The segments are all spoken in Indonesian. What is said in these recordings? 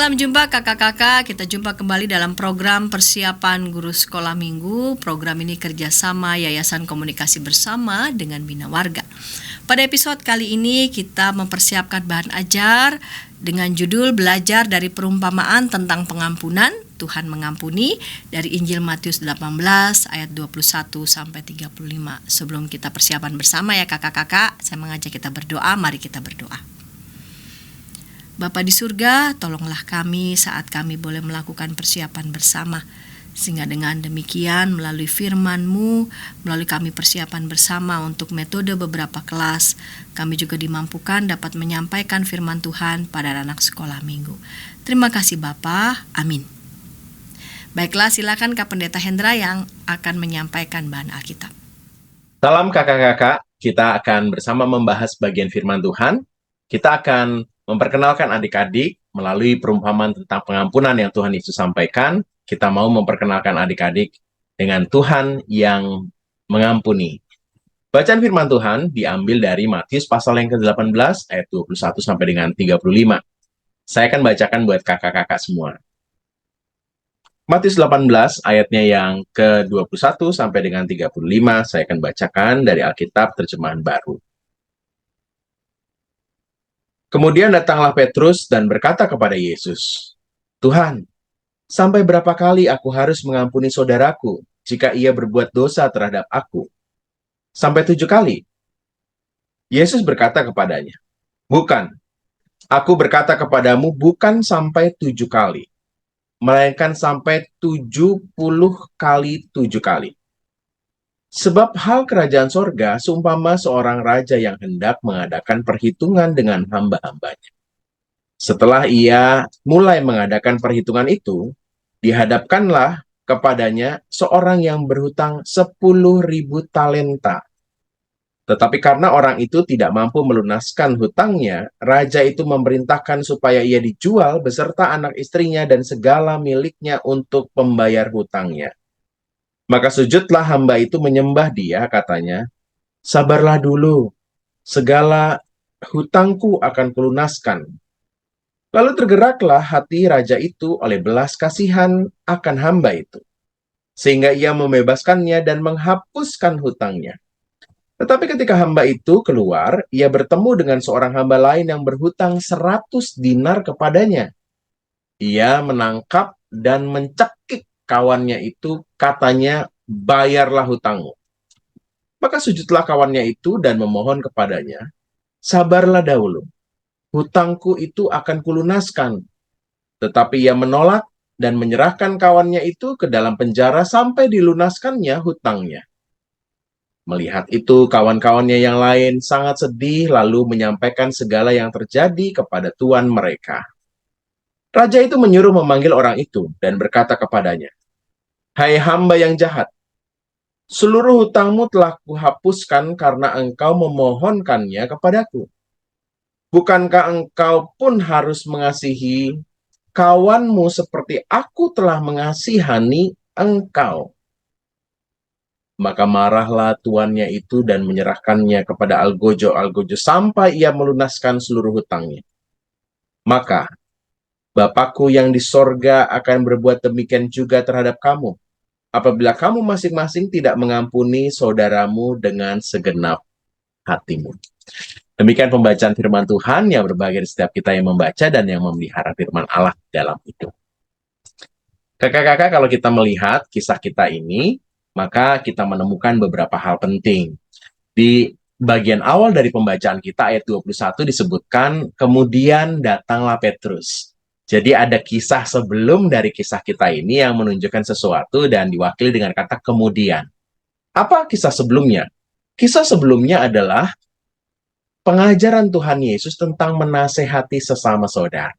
Salam jumpa kakak-kakak, kita jumpa kembali dalam program persiapan guru sekolah minggu. Program ini kerjasama Yayasan Komunikasi Bersama dengan Bina Warga. Pada episode kali ini kita mempersiapkan bahan ajar dengan judul Belajar dari Perumpamaan tentang Pengampunan, Tuhan Mengampuni, dari Injil Matius 18 ayat 21 sampai 35. Sebelum kita persiapan bersama ya kakak-kakak, saya mengajak kita berdoa, mari kita berdoa. Bapa di surga, tolonglah kami saat kami boleh melakukan persiapan bersama. Sehingga dengan demikian melalui firman-Mu, melalui kami persiapan bersama untuk metode beberapa kelas, kami juga dimampukan dapat menyampaikan firman Tuhan pada anak sekolah minggu. Terima kasih Bapa, amin. Baiklah, silakan Kak Pendeta Hendra yang akan menyampaikan bahan Alkitab. Salam kakak-kakak, kita akan bersama membahas bagian firman Tuhan. Kita akan memperkenalkan adik-adik melalui perumpamaan tentang pengampunan yang Tuhan Yesus sampaikan. Kita mau memperkenalkan adik-adik dengan Tuhan yang mengampuni. Bacaan firman Tuhan diambil dari Matius pasal yang ke-18 ayat 21 sampai dengan 35. Saya akan bacakan buat kakak-kakak semua. Matius 18 ayatnya yang ke-21 sampai dengan 35, saya akan bacakan dari Alkitab terjemahan baru. Kemudian datanglah Petrus dan berkata kepada Yesus, "Tuhan, sampai berapa kali aku harus mengampuni saudaraku jika ia berbuat dosa terhadap aku? Sampai 7 kali?" Yesus berkata kepadanya, "Bukan, aku berkata kepadamu bukan sampai 7 kali, melainkan sampai 70 kali 7 kali. Sebab hal kerajaan sorga seumpama seorang raja yang hendak mengadakan perhitungan dengan hamba-hambanya. Setelah ia mulai mengadakan perhitungan itu, dihadapkanlah kepadanya seorang yang berhutang 10.000 talenta. Tetapi karena orang itu tidak mampu melunaskan hutangnya, raja itu memerintahkan supaya ia dijual beserta anak istrinya dan segala miliknya untuk pembayar hutangnya. Maka sujudlah hamba itu menyembah dia, katanya, 'Sabarlah dulu, segala hutangku akan kulunaskan.' Lalu tergeraklah hati raja itu oleh belas kasihan akan hamba itu, sehingga ia membebaskannya dan menghapuskan hutangnya. Tetapi ketika hamba itu keluar, ia bertemu dengan seorang hamba lain yang berhutang 100 dinar kepadanya. Ia menangkap dan mencekik kawannya itu, katanya, 'Bayarlah hutangmu.' Maka sujudlah kawannya itu dan memohon kepadanya, 'Sabarlah dahulu, hutangku itu akan kulunaskan.' Tetapi ia menolak dan menyerahkan kawannya itu ke dalam penjara sampai dilunaskannya hutangnya. Melihat itu, kawan-kawannya yang lain sangat sedih lalu menyampaikan segala yang terjadi kepada tuan mereka. Raja itu menyuruh memanggil orang itu dan berkata kepadanya, 'Hai hamba yang jahat, seluruh hutangmu telah kuhapuskan karena engkau memohonkannya kepadaku. Bukankah engkau pun harus mengasihi kawanmu seperti aku telah mengasihani engkau?' Maka marahlah tuannya itu dan menyerahkannya kepada algojo-algojo sampai ia melunaskan seluruh hutangnya. Maka Bapakku yang di sorga akan berbuat demikian juga terhadap kamu, apabila kamu masing-masing tidak mengampuni saudaramu dengan segenap hatimu." Demikian pembacaan firman Tuhan yang berbahagia setiap kita yang membaca dan yang memelihara firman Allah dalam hidup. Kakak-kakak, kalau kita melihat kisah kita ini, maka kita menemukan beberapa hal penting. Di bagian awal dari pembacaan kita, ayat 21 disebutkan, kemudian datanglah Petrus. Jadi ada kisah sebelum dari kisah kita ini yang menunjukkan sesuatu dan diwakili dengan kata kemudian. Apa kisah sebelumnya? Kisah sebelumnya adalah pengajaran Tuhan Yesus tentang menasehati sesama saudara.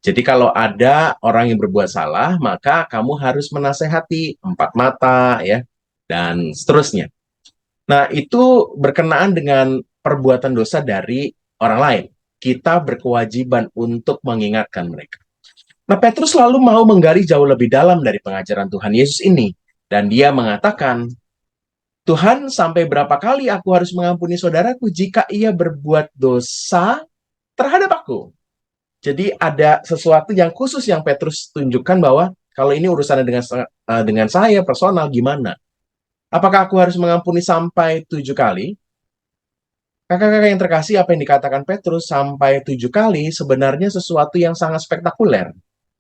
Jadi kalau ada orang yang berbuat salah, maka kamu harus menasehati, 4 mata, ya, dan seterusnya. Nah, itu berkenaan dengan perbuatan dosa dari orang lain. Kita berkewajiban untuk mengingatkan mereka. Nah, Petrus selalu mau menggali jauh lebih dalam dari pengajaran Tuhan Yesus ini. Dan dia mengatakan, "Tuhan, sampai berapa kali aku harus mengampuni saudaraku jika ia berbuat dosa terhadap aku?" Jadi ada sesuatu yang khusus yang Petrus tunjukkan bahwa kalau ini urusannya dengan saya personal gimana? Apakah aku harus mengampuni sampai 7 kali? Kakak-kakak yang terkasih, apa yang dikatakan Petrus sampai 7 kali sebenarnya sesuatu yang sangat spektakuler.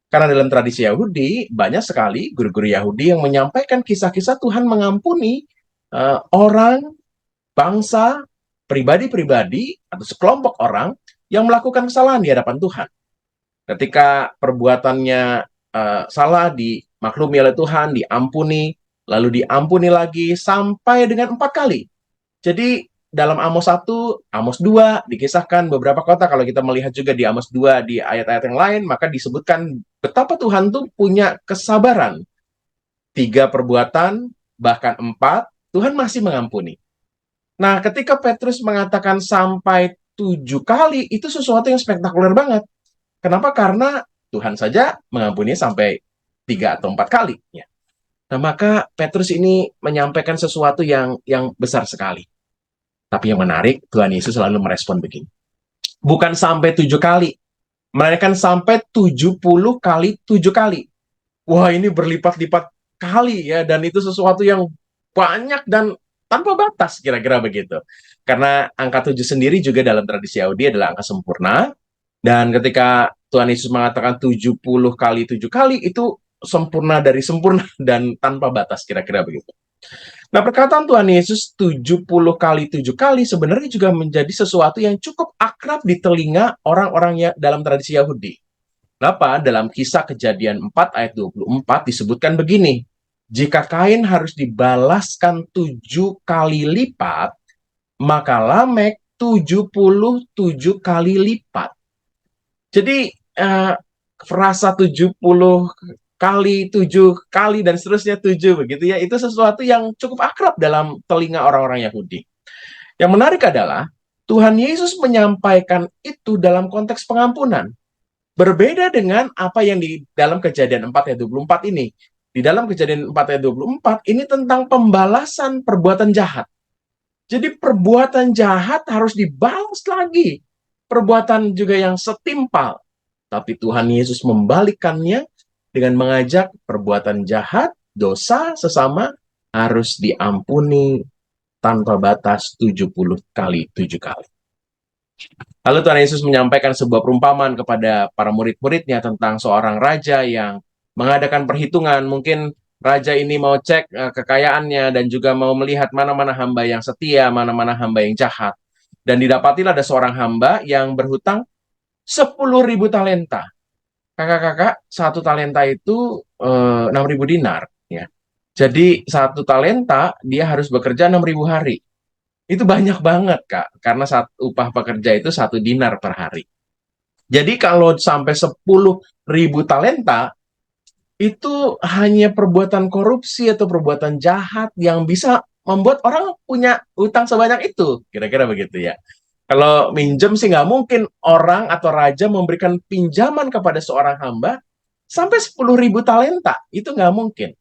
Karena dalam tradisi Yahudi, banyak sekali guru-guru Yahudi yang menyampaikan kisah-kisah Tuhan mengampuni orang, bangsa, pribadi-pribadi, atau sekelompok orang yang melakukan kesalahan di hadapan Tuhan. Ketika perbuatannya salah, dimaklumi oleh Tuhan, diampuni, lalu diampuni lagi sampai dengan 4 kali. Jadi dalam Amos 1, Amos 2 dikisahkan beberapa kota. Kalau kita melihat juga di Amos 2 di ayat-ayat yang lain, maka disebutkan betapa Tuhan tuh punya kesabaran. 3 perbuatan, bahkan 4, Tuhan masih mengampuni. Nah, ketika Petrus mengatakan sampai 7 kali, itu sesuatu yang spektakuler banget. Kenapa? Karena Tuhan saja mengampuni sampai 3 atau 4 kali. Ya. Nah, maka Petrus ini menyampaikan sesuatu yang besar sekali. Tapi yang menarik, Tuhan Yesus selalu merespon begini. Bukan sampai 7 kali, melainkan sampai 70 kali 7 kali. Wah, ini berlipat-lipat kali ya, dan itu sesuatu yang banyak dan tanpa batas, kira-kira begitu. Karena angka 7 sendiri juga dalam tradisi Yahudi adalah angka sempurna, dan ketika Tuhan Yesus mengatakan 70 kali 7 kali, itu sempurna dari sempurna dan tanpa batas, kira-kira begitu. Nah, perkataan Tuhan Yesus 70 kali 7 kali sebenarnya juga menjadi sesuatu yang cukup akrab di telinga orang-orang ya dalam tradisi Yahudi. Kenapa? Dalam kisah Kejadian 4 ayat 24 disebutkan begini, jika Kain harus dibalaskan 7 kali lipat, maka Lamek 77 kali lipat. Jadi, frasa 70 kali, 7 kali, dan seterusnya 7, begitu ya, itu sesuatu yang cukup akrab dalam telinga orang-orang Yahudi. Yang menarik adalah, Tuhan Yesus menyampaikan itu dalam konteks pengampunan. Berbeda dengan apa yang di dalam Kejadian 4 ayat 24 ini. Di dalam Kejadian 4 ayat 24, ini tentang pembalasan perbuatan jahat. Jadi perbuatan jahat harus dibalas lagi. Perbuatan juga yang setimpal. Tapi Tuhan Yesus membalikannya dengan mengajak perbuatan jahat, dosa sesama harus diampuni tanpa batas 70 kali 7 kali. Lalu Tuhan Yesus menyampaikan sebuah perumpamaan kepada para murid-muridnya tentang seorang raja yang mengadakan perhitungan. Mungkin raja ini mau cek kekayaannya dan juga mau melihat mana-mana hamba yang setia, mana-mana hamba yang jahat. Dan didapatilah ada seorang hamba yang berhutang 10.000 talenta. Kakak-kakak, 1 talenta itu 6.000 dinar. Ya. Jadi 1 talenta dia harus bekerja 6.000 hari. Itu banyak banget, Kak. Karena upah pekerja itu 1 dinar per hari. Jadi kalau sampai 10.000 talenta, itu hanya perbuatan korupsi atau perbuatan jahat yang bisa membuat orang punya utang sebanyak itu. Kira-kira begitu ya. Kalau minjem sih nggak mungkin orang atau raja memberikan pinjaman kepada seorang hamba sampai 10.000 talenta. Itu nggak mungkin.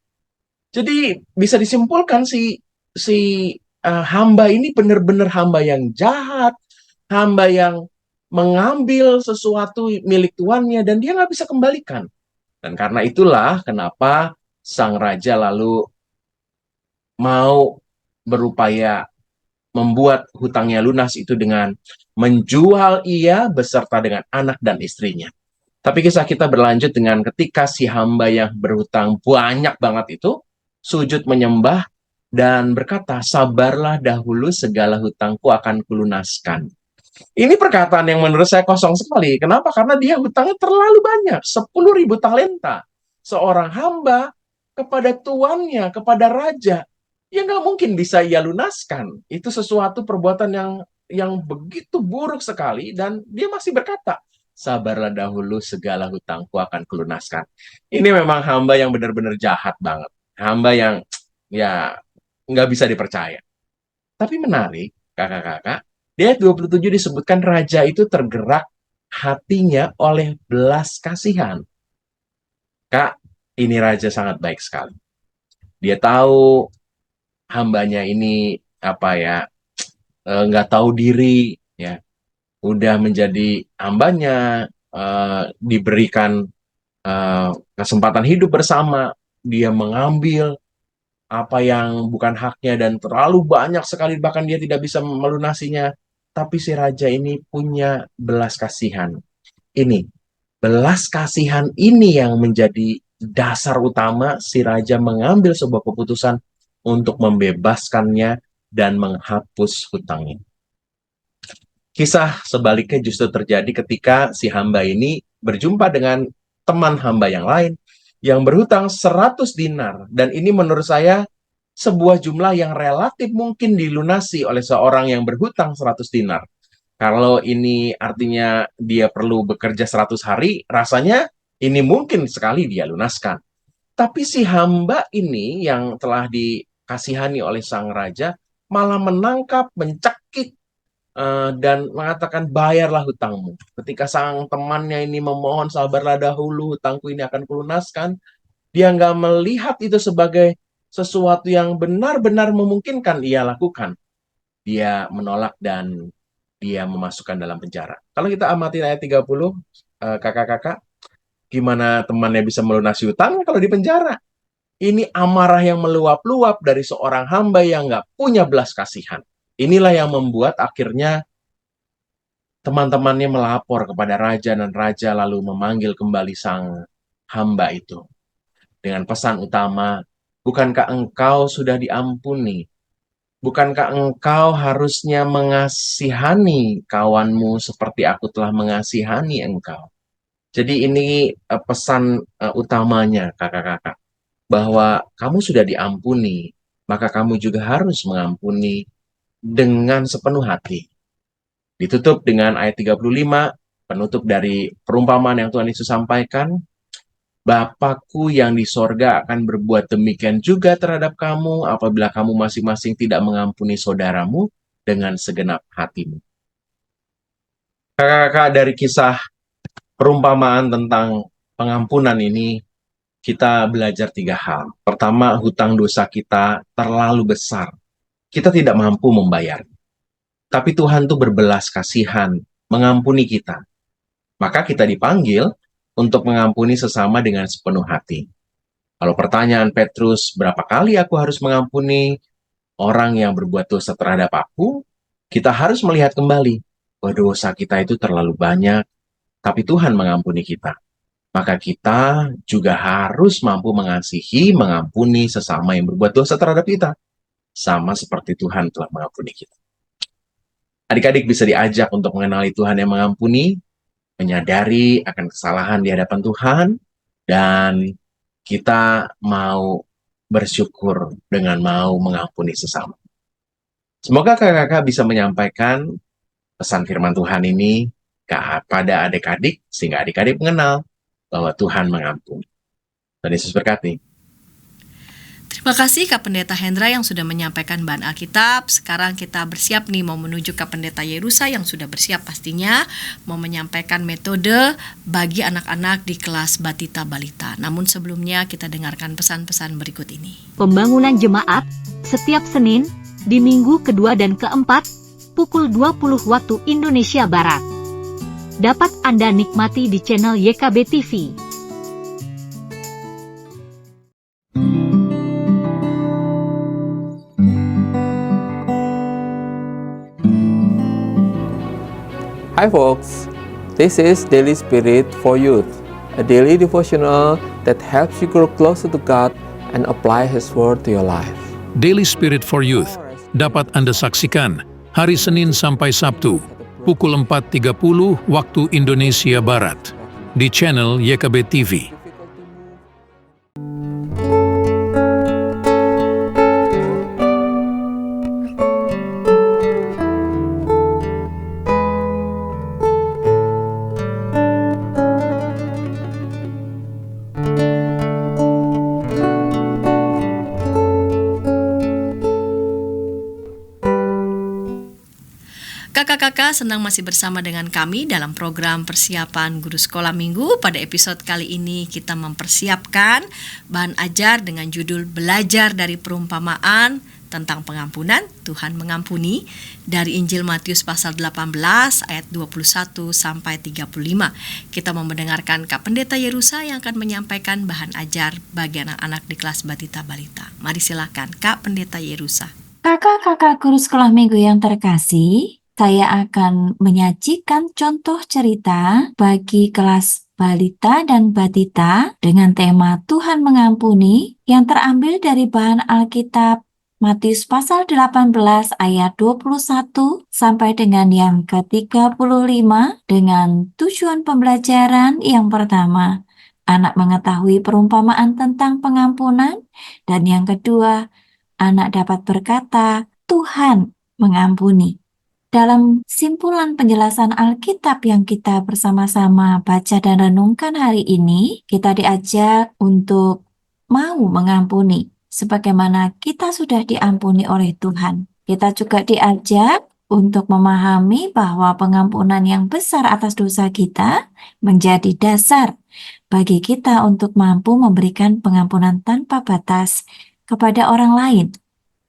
Jadi bisa disimpulkan si hamba ini benar-benar hamba yang jahat, hamba yang mengambil sesuatu milik tuannya dan dia nggak bisa kembalikan. Dan karena itulah kenapa sang raja lalu mau berupaya membuat hutangnya lunas itu dengan menjual ia beserta dengan anak dan istrinya. Tapi kisah kita berlanjut dengan ketika si hamba yang berhutang banyak banget itu sujud menyembah dan berkata, sabarlah dahulu segala hutangku akan kulunaskan. Ini perkataan yang menurut saya kosong sekali. Kenapa? Karena dia hutangnya terlalu banyak. 10.000 talenta. Seorang hamba kepada tuannya, kepada raja. Ya nggak mungkin bisa ia lunaskan. Itu sesuatu perbuatan yang begitu buruk sekali. Dan dia masih berkata, sabarlah dahulu segala hutangku akan kulunaskan. Ini memang hamba yang benar-benar jahat banget. Hamba yang ya nggak bisa dipercaya. Tapi menarik, kakak-kakak, di ayat 27 disebutkan raja itu tergerak hatinya oleh belas kasihan. Kak, ini raja sangat baik sekali. Dia tahu hambanya ini apa ya, nggak tahu diri, ya, udah menjadi hambanya, diberikan kesempatan hidup bersama, dia mengambil apa yang bukan haknya dan terlalu banyak sekali, bahkan dia tidak bisa melunasinya. Tapi si raja ini punya belas kasihan. Ini, belas kasihan ini yang menjadi dasar utama si raja mengambil sebuah keputusan untuk membebaskannya dan menghapus hutangnya. Kisah sebaliknya justru terjadi ketika si hamba ini berjumpa dengan teman hamba yang lain yang berhutang 100 dinar. Dan ini menurut saya sebuah jumlah yang relatif mungkin dilunasi oleh seorang yang berhutang 100 dinar. Kalau ini artinya dia perlu bekerja 100 hari, rasanya ini mungkin sekali dia lunaskan. Tapi si hamba ini yang telah dikasihani oleh sang raja malah menangkap, mencekik, dan mengatakan bayarlah hutangmu. Ketika sang temannya ini memohon sabarlah dahulu, hutangku ini akan kulunaskan, dia nggak melihat itu sebagai sesuatu yang benar-benar memungkinkan ia lakukan. Dia menolak dan dia memasukkan dalam penjara. Kalau kita amati ayat 30, kakak-kakak, gimana temannya bisa melunasi hutang kalau di penjara? Ini amarah yang meluap-luap dari seorang hamba yang nggak punya belas kasihan. Inilah yang membuat akhirnya teman-temannya melapor kepada raja dan raja lalu memanggil kembali sang hamba itu dengan pesan utama, bukankah engkau sudah diampuni? Bukankah engkau harusnya mengasihani kawanmu seperti aku telah mengasihani engkau? Jadi ini pesan utamanya kakak-kakak, bahwa kamu sudah diampuni, maka kamu juga harus mengampuni dengan sepenuh hati. Ditutup dengan ayat 35, penutup dari perumpamaan yang Tuhan Yesus sampaikan, Bapakku yang di sorga akan berbuat demikian juga terhadap kamu apabila kamu masing-masing tidak mengampuni saudaramu dengan segenap hatimu. Kakak-kakak, dari kisah perumpamaan tentang pengampunan ini, kita belajar 3 hal. Pertama, hutang dosa kita terlalu besar. Kita tidak mampu membayar. Tapi Tuhan tuh berbelas kasihan, mengampuni kita. Maka kita dipanggil untuk mengampuni sesama dengan sepenuh hati. Kalau pertanyaan Petrus, berapa kali aku harus mengampuni orang yang berbuat dosa terhadap aku? Kita harus melihat kembali bahwa dosa kita itu terlalu banyak, tapi Tuhan mengampuni kita. Maka kita juga harus mampu mengasihi, mengampuni sesama yang berbuat dosa terhadap kita. Sama seperti Tuhan telah mengampuni kita. Adik-adik bisa diajak untuk mengenali Tuhan yang mengampuni, menyadari akan kesalahan di hadapan Tuhan, dan kita mau bersyukur dengan mau mengampuni sesama. Semoga kakak-kakak bisa menyampaikan pesan firman Tuhan ini kepada adik-adik, sehingga adik-adik mengenal bahwa Tuhan mengampuni. Tuhan Yesus berkati. Terima kasih Kak Pendeta Hendra yang sudah menyampaikan bahan Alkitab. Sekarang kita bersiap nih mau menuju ke Pendeta Yerusa yang sudah bersiap pastinya mau menyampaikan metode bagi anak-anak di kelas Batita Balita. Namun sebelumnya kita dengarkan pesan-pesan berikut ini. Pembangunan jemaat setiap Senin di minggu kedua dan keempat pukul 20 waktu Indonesia Barat. Dapat Anda nikmati di channel YKB TV. Hi folks, this is Daily Spirit for Youth, a daily devotional that helps you grow closer to God and apply His Word to your life. Daily Spirit for Youth dapat Anda saksikan hari Senin sampai Sabtu, pukul 4.30 waktu Indonesia Barat, di channel YKB TV. Kakak-kakak senang masih bersama dengan kami dalam program persiapan guru sekolah minggu. Pada episode kali ini kita mempersiapkan bahan ajar dengan judul Belajar dari Perumpamaan tentang pengampunan. Tuhan mengampuni dari Injil Matius pasal 18 ayat 21 sampai 35. Kita mau mendengarkan Kak Pendeta Yerusa yang akan menyampaikan bahan ajar bagi anak-anak di kelas Batita Balita. Mari silakan Kak Pendeta Yerusa. Kakak-kakak guru sekolah minggu yang terkasih, saya akan menyajikan contoh cerita bagi kelas balita dan batita dengan tema Tuhan mengampuni yang terambil dari bahan Alkitab Matius pasal 18 ayat 21 sampai dengan yang ke-35 dengan tujuan pembelajaran yang pertama, anak mengetahui perumpamaan tentang pengampunan, dan yang kedua, anak dapat berkata, Tuhan mengampuni. Dalam simpulan penjelasan Alkitab yang kita bersama-sama baca dan renungkan hari ini, kita diajak untuk mau mengampuni, sebagaimana kita sudah diampuni oleh Tuhan. Kita juga diajak untuk memahami bahwa pengampunan yang besar atas dosa kita menjadi dasar bagi kita untuk mampu memberikan pengampunan tanpa batas kepada orang lain.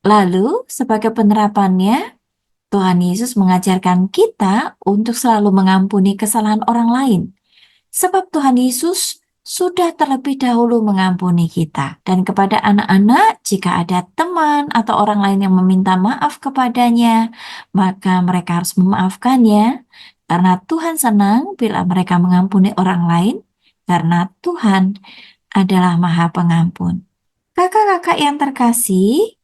Lalu, sebagai penerapannya, Tuhan Yesus mengajarkan kita untuk selalu mengampuni kesalahan orang lain. Sebab Tuhan Yesus sudah terlebih dahulu mengampuni kita. Dan kepada anak-anak, jika ada teman atau orang lain yang meminta maaf kepadanya, maka mereka harus memaafkannya. Karena Tuhan senang bila mereka mengampuni orang lain, karena Tuhan adalah Maha Pengampun. Kakak-kakak yang terkasih,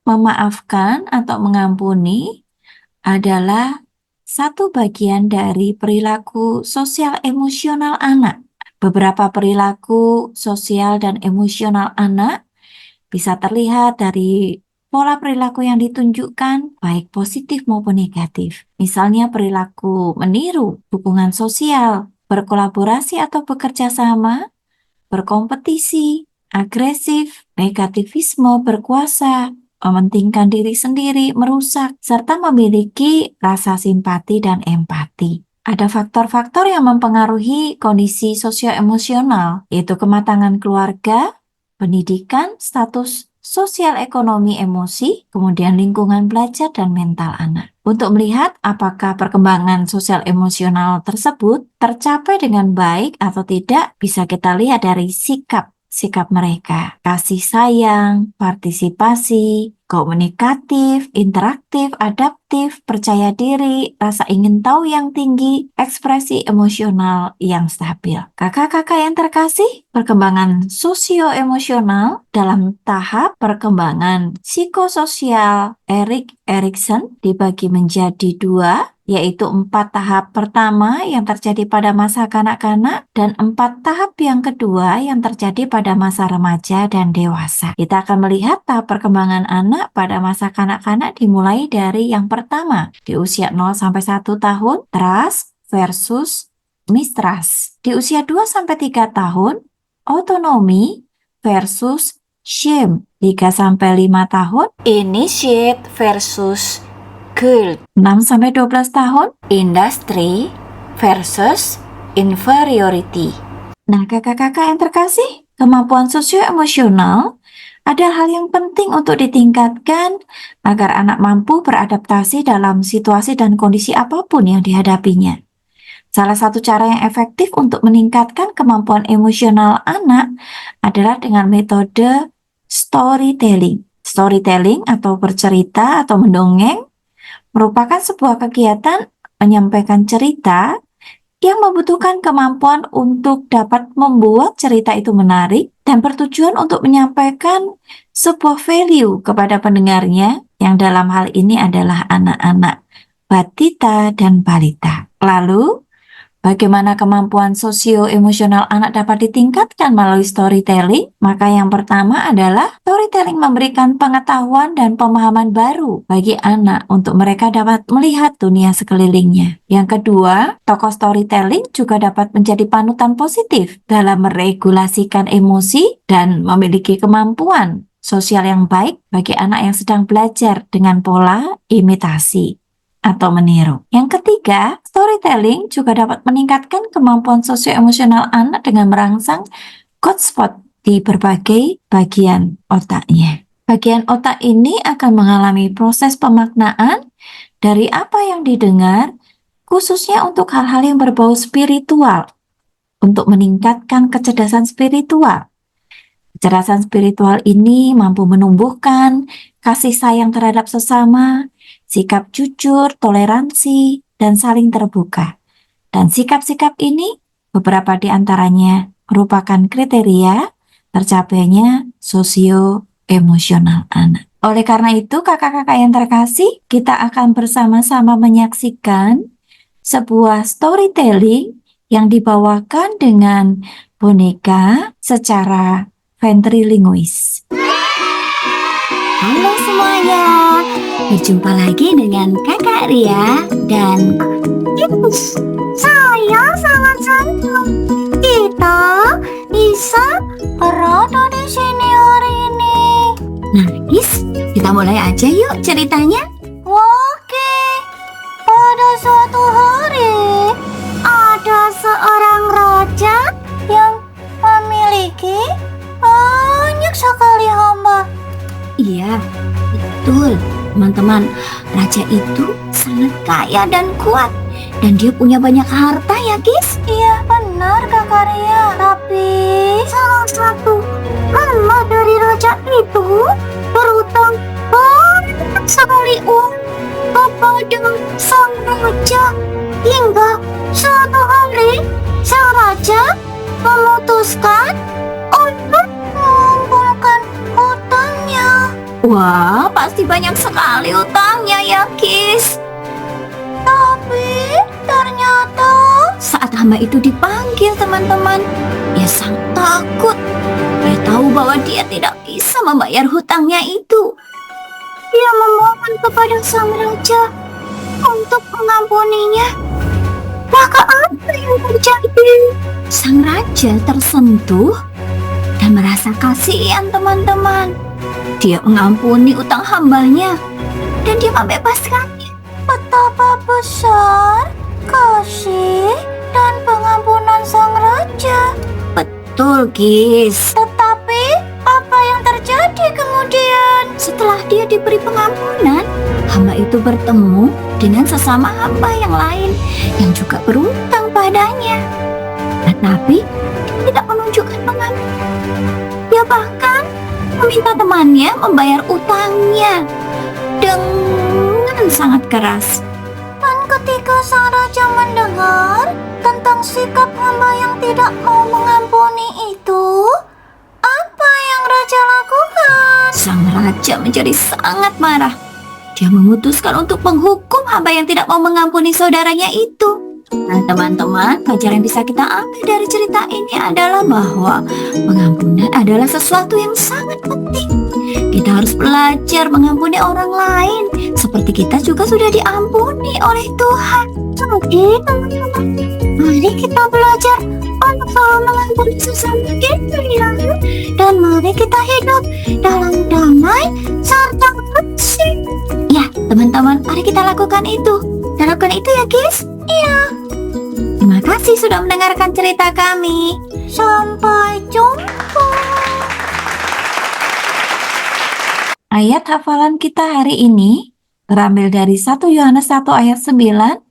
memaafkan atau mengampuni adalah satu bagian dari perilaku sosial emosional anak. Beberapa perilaku sosial dan emosional anak bisa terlihat dari pola perilaku yang ditunjukkan, baik positif maupun negatif. Misalnya perilaku meniru, dukungan sosial, berkolaborasi atau bekerja sama, berkompetisi, agresif, negativisme, berkuasa, mementingkan diri sendiri, merusak, serta memiliki rasa simpati dan empati. Ada faktor-faktor yang mempengaruhi kondisi sosio-emosional, yaitu kematangan keluarga, pendidikan, status sosial ekonomi emosi, kemudian lingkungan belajar dan mental anak. Untuk melihat apakah perkembangan sosial emosional tersebut tercapai dengan baik atau tidak, bisa kita lihat dari sikap mereka, kasih sayang, partisipasi, komunikatif, interaktif, adaptif, percaya diri, rasa ingin tahu yang tinggi, ekspresi emosional yang stabil. Kakak-kakak yang terkasih, perkembangan sosio-emosional dalam tahap perkembangan psikososial Erik Erikson dibagi menjadi 2, yaitu 4 tahap pertama yang terjadi pada masa kanak-kanak dan 4 tahap yang kedua yang terjadi pada masa remaja dan dewasa. Kita akan melihat tahap perkembangan anak pada masa kanak-kanak dimulai dari yang pertama di usia 0 sampai 1 tahun, trust versus mistrust. Di usia 2 sampai 3 tahun, autonomi versus shame. 3 sampai 5 tahun, initiate versus guilt. 6-12 tahun, industry versus inferiority. Nah, kakak-kakak yang terkasih, kemampuan sosio-emosional ada hal yang penting untuk ditingkatkan agar anak mampu beradaptasi dalam situasi dan kondisi apapun yang dihadapinya. Salah satu cara yang efektif untuk meningkatkan kemampuan emosional anak adalah dengan metode storytelling. Storytelling atau bercerita atau mendongeng merupakan sebuah kegiatan menyampaikan cerita yang membutuhkan kemampuan untuk dapat membuat cerita itu menarik dan bertujuan untuk menyampaikan sebuah value kepada pendengarnya yang dalam hal ini adalah anak-anak batita dan balita. Lalu, bagaimana kemampuan sosio-emosional anak dapat ditingkatkan melalui storytelling? Maka yang pertama adalah storytelling memberikan pengetahuan dan pemahaman baru bagi anak untuk mereka dapat melihat dunia sekelilingnya. Yang kedua, tokoh storytelling juga dapat menjadi panutan positif dalam meregulasikan emosi dan memiliki kemampuan sosial yang baik bagi anak yang sedang belajar dengan pola imitasi atau meniru. Yang ketiga, storytelling juga dapat meningkatkan kemampuan sosio-emosional anak dengan merangsang hotspot di berbagai bagian otaknya. Bagian otak ini akan mengalami proses pemaknaan dari apa yang didengar, khususnya untuk hal-hal yang berbau spiritual, untuk meningkatkan kecerdasan spiritual. Kecerdasan spiritual ini mampu menumbuhkan kasih sayang terhadap sesama, sikap jujur, toleransi, dan saling terbuka. Dan sikap-sikap ini, beberapa di antaranya merupakan kriteria tercapainya sosio-emosional anak. Oleh karena itu, kakak-kakak yang terkasih, kita akan bersama-sama menyaksikan sebuah storytelling yang dibawakan dengan boneka secara ventrilinguis. Halo semuanya, berjumpa lagi dengan Kakak Ria dan Gis. Saya sangat senang kita bisa berada di sini hari ini. Nah, Gis, kita mulai aja yuk ceritanya. Oke, pada suatu hari ada seorang raja yang memiliki banyak sekali hamba. Iya, betul teman-teman. Raja itu sangat kaya dan kuat, dan dia punya banyak harta ya Gis. Iya benar Kakak Ria. Tapi salah satu hamba dari raja itu berutang banyak sekali uang kepada sang raja. Hingga suatu hari sang raja memutuskan untuk mengumpulkan hutangnya. Wah, pasti banyak sekali hutangnya ya Gis. Tapi ternyata saat hamba itu dipanggil teman-teman, dia sangat takut. Dia tahu bahwa dia tidak bisa membayar hutangnya itu. Dia memohon kepada sang raja untuk mengampuninya. Maka apa yang terjadi? Sang raja tersentuh dan merasa kasihan teman-teman. Dia mengampuni utang hambanya dan dia membebaskannya. Betapa besar kasih dan pengampunan sang raja. Betul, Gis. Tetapi apa yang terjadi kemudian? Setelah dia diberi pengampunan, hamba itu bertemu dengan sesama hamba yang lain yang juga berutang padanya. Tetapi dia tidak menunjukkan pengampunan. Dia bahkan meminta temannya membayar utangnya dengan sangat keras. Dan ketika sang raja mendengar tentang sikap hamba yang tidak mau mengampuni itu, apa yang raja lakukan? Sang raja menjadi sangat marah. Dia memutuskan untuk menghukum hamba yang tidak mau mengampuni saudaranya itu. Nah teman-teman, pelajaran yang bisa kita ambil dari cerita ini adalah bahwa pengampunan adalah sesuatu yang sangat penting. Kita harus belajar mengampuni orang lain seperti kita juga sudah diampuni oleh Tuhan. Oke teman-teman, mari kita belajar untuk selalu mengampuni sesama kita ya. Dan mari kita hidup dalam damai serta kasih. Ya teman-teman, mari kita lakukan itu. Kita lakukan itu ya guys. Iya. Terima kasih sudah mendengarkan cerita kami. Sampai jumpa. Ayat hafalan kita hari ini terambil dari 1 Yohanes 1 ayat 9.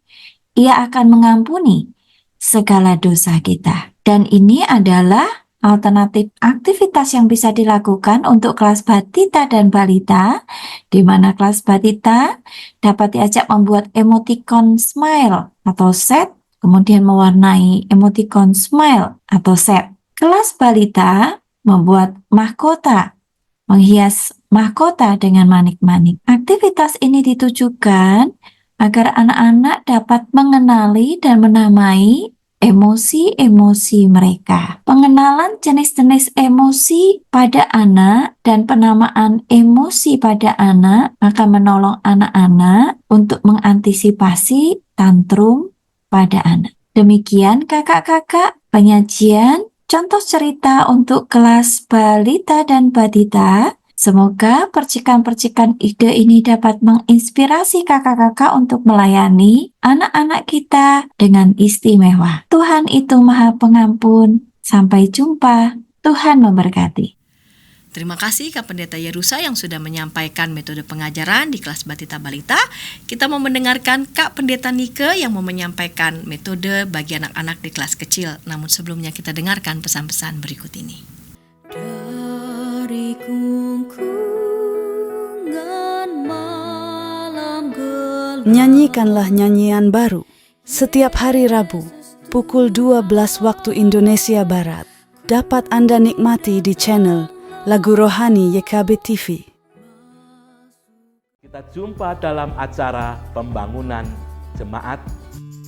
Ia akan mengampuni segala dosa kita. Dan ini adalah alternatif aktivitas yang bisa dilakukan untuk kelas batita dan balita, di mana kelas batita dapat diajak membuat emoticon smile atau set, kemudian mewarnai emoticon smile atau set. Kelas balita membuat mahkota, menghias mahkota dengan manik-manik. Aktivitas ini ditujukan agar anak-anak dapat mengenali dan menamai emosi-emosi mereka. Pengenalan jenis-jenis emosi pada anak dan penamaan emosi pada anak akan menolong anak-anak untuk mengantisipasi tantrum pada anak. Demikian kakak-kakak penyajian contoh cerita untuk kelas balita dan batita. Semoga percikan-percikan ide ini dapat menginspirasi kakak-kakak untuk melayani anak-anak kita dengan istimewa. Tuhan itu Maha Pengampun. Sampai jumpa. Tuhan memberkati. Terima kasih Kak Pendeta Yerusa yang sudah menyampaikan metode pengajaran di kelas Batita Balita. Kita mau mendengarkan Kak Pendeta Nike yang mau menyampaikan metode bagi anak-anak di kelas kecil. Namun sebelumnya kita dengarkan pesan-pesan berikut ini. Dari kungkungan malam gelap, Nyanyikanlah nyanyian baru setiap hari Rabu pukul 12 waktu Indonesia Barat. Dapat Anda nikmati di channel Lagu Rohani YKB TV. Kita jumpa dalam acara Pembangunan Jemaat.